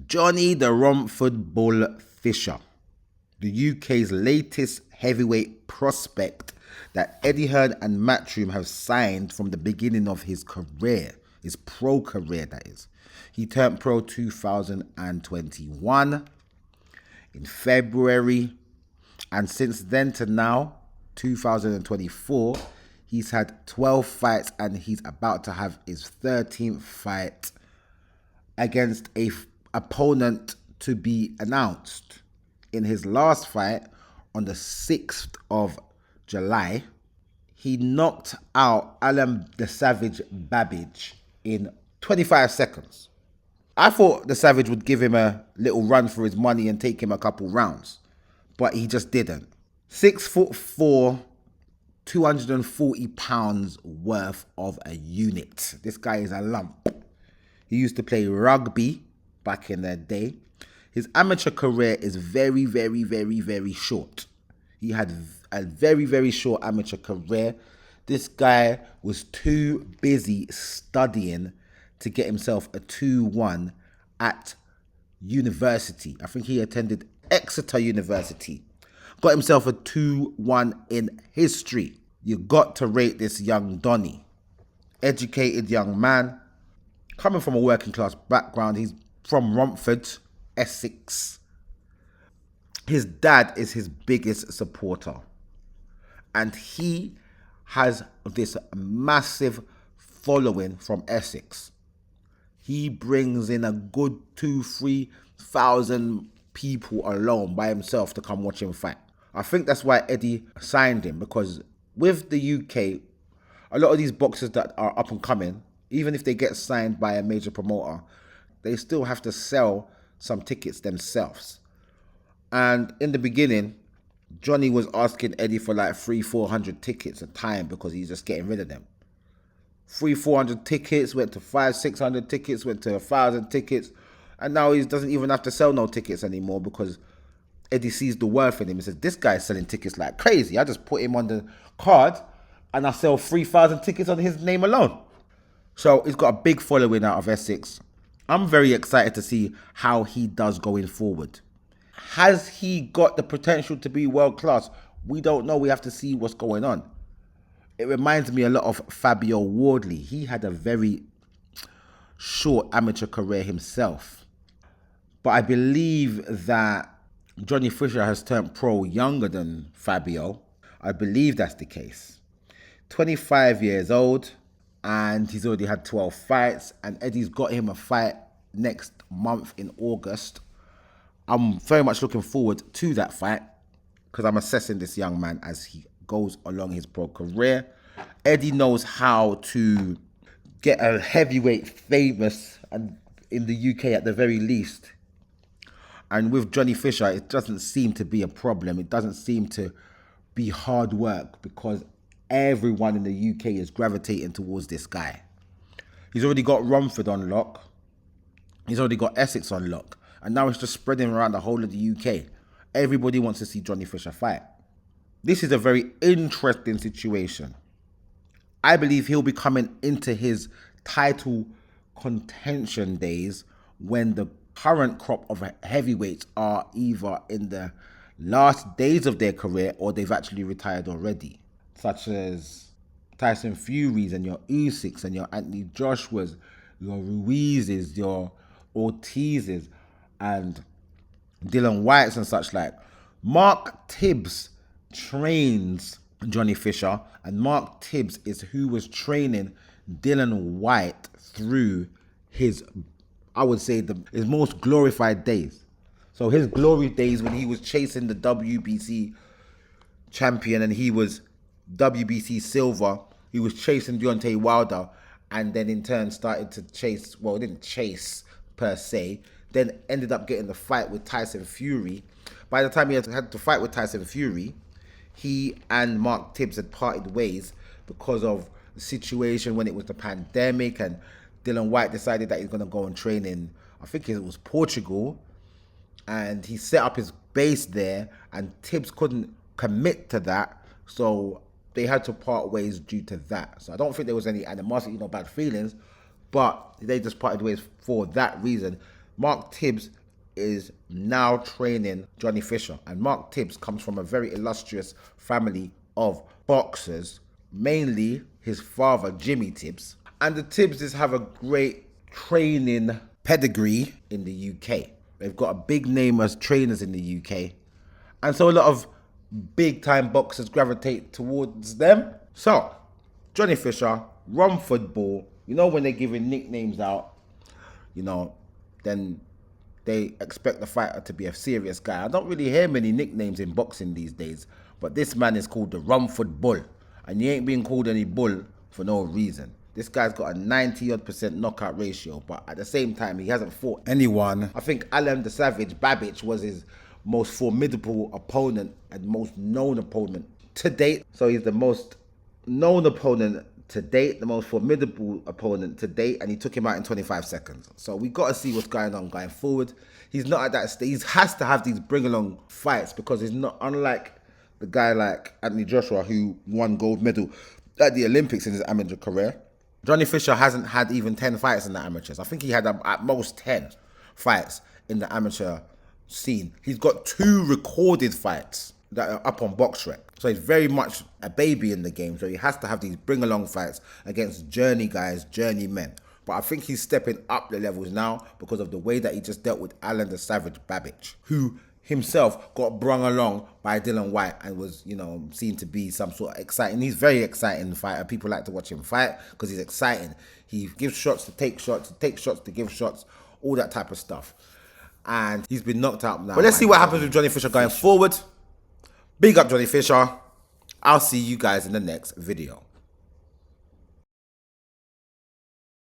Johnny the Romford Bull Fisher, the UK's latest heavyweight prospect that Eddie Hearn and Matchroom have signed from the beginning of his career, his pro career that is. He turned pro 2021 in February, and since then to now, 2024, he's had 12 fights and he's about to have his 13th fight against a opponent to be announced. In his last fight on the 6th of July, he knocked out Alan the Savage Babbage in 25 seconds. I thought the Savage would give him a little run for his money and take him a couple rounds, but he just didn't. 6'4", 240 pounds worth of a unit. This guy is a lump. He used to play rugby back in the day. His amateur career is very, very, very, very short. He had a very, very short amateur career. This guy was too busy studying to get himself a 2-1 at university. I think he attended Exeter University. Got himself a 2-1 in history. You got to rate this young Donny. Educated young man, coming from a working class background. He's from Romford, Essex. His dad is his biggest supporter. And he has this massive following from Essex. He brings in a good 2,000-3,000 people alone by himself to come watch him fight. I think that's why Eddie signed him, because with the UK, a lot of these boxers that are up and coming, even if they get signed by a major promoter, they still have to sell some tickets themselves. And in the beginning, Johnny was asking Eddie for like 300-400 tickets a time because he's just getting rid of them. 300-400 tickets, went to 500-600 tickets, went to 1,000 tickets, and now he doesn't even have to sell no tickets anymore because Eddie sees the worth in him. He says, this guy's selling tickets like crazy. I just put him on the card and I sell 3,000 tickets on his name alone. So he's got a big following out of Essex. I'm very excited to see how he does going forward. Has he got the potential to be world class? We don't know. We have to see what's going on. It reminds me a lot of Fabio Wardley. He had a very short amateur career himself. But I believe that Johnny Fisher has turned pro younger than Fabio. I believe that's the case. 25 years old, and he's already had 12 fights, and Eddie's got him a fight next month in August. I'm very much looking forward to that fight because I'm assessing this young man as he goes along his pro career. Eddie knows how to get a heavyweight famous, and in the UK at the very least. And with Johnny Fisher, it doesn't seem to be a problem. It doesn't seem to be hard work because everyone in the UK is gravitating towards this guy. He's already got Romford on lock. He's already got Essex on lock. And now it's just spreading around the whole of the UK. Everybody wants to see Johnny Fisher fight. This is a very interesting situation. I believe he'll be coming into his title contention days when the current crop of heavyweights are either in the last days of their career or they've actually retired already, such as Tyson Furies and your Usyks and your Anthony Joshuas, your Ruizes, your Ortizes, and Dylan Whites and such like. Mark Tibbs trains Johnny Fisher, and Mark Tibbs is who was training Dylan White through his, I would say, his most glorified days. So his glory days when he was chasing the WBC champion and he was WBC silver, he was chasing Deontay Wilder, and then in turn started to chase, well, didn't chase per se, then ended up getting the fight with Tyson Fury. By the time he had to fight with Tyson Fury, he and Mark Tibbs had parted ways because of the situation when it was the pandemic, and Dylan White decided that he's going to go and train in, I think it was Portugal, and he set up his base there, and Tibbs couldn't commit to that, so they had to part ways due to that. So I don't think there was any animosity, no bad feelings, but they just parted ways for that reason. Mark Tibbs is now training Johnny Fisher. And Mark Tibbs comes from a very illustrious family of boxers, mainly his father, Jimmy Tibbs. And the Tibbses have a great training pedigree in the UK. They've got a big name as trainers in the UK. And so a lot of big time boxers gravitate towards them. So, Johnny Fisher, Romford Ball, you know when they're giving nicknames out, you know, then they expect the fighter to be a serious guy. I don't really hear many nicknames in boxing these days, but this man is called the Romford Bull. And he ain't being called any bull for no reason. This guy's got a 90% knockout ratio, but at the same time, he hasn't fought anyone. I think Alan the Savage Babbage was his most formidable opponent and most known opponent to date. So he's the most known opponent to date, the most formidable opponent to date, and he took him out in 25 seconds. So we got to see what's going on going forward. He's not at that stage. He has to have these bring-along fights because he's not unlike the guy like Anthony Joshua who won gold medal at the Olympics in his amateur career. Johnny Fisher hasn't had even 10 fights in the amateurs. I think he had at most 10 fights in the amateur scene. He's got 2 recorded fights that are up on BoxRec. So he's very much a baby in the game. So he has to have these bring-along fights against journey guys, journey men. But I think he's stepping up the levels now because of the way that he just dealt with Alan the Savage Babbage, who himself got brung along by Dylan White and was, you know, seen to be some sort of exciting. He's very exciting fighter. People like to watch him fight because he's exciting. He gives shots to take shots, to take shots to give shots, all that type of stuff. And he's been knocked out now. But let's see what happens with Johnny Fisher going forward. Big up Johnny Fisher. I'll see you guys in the next video.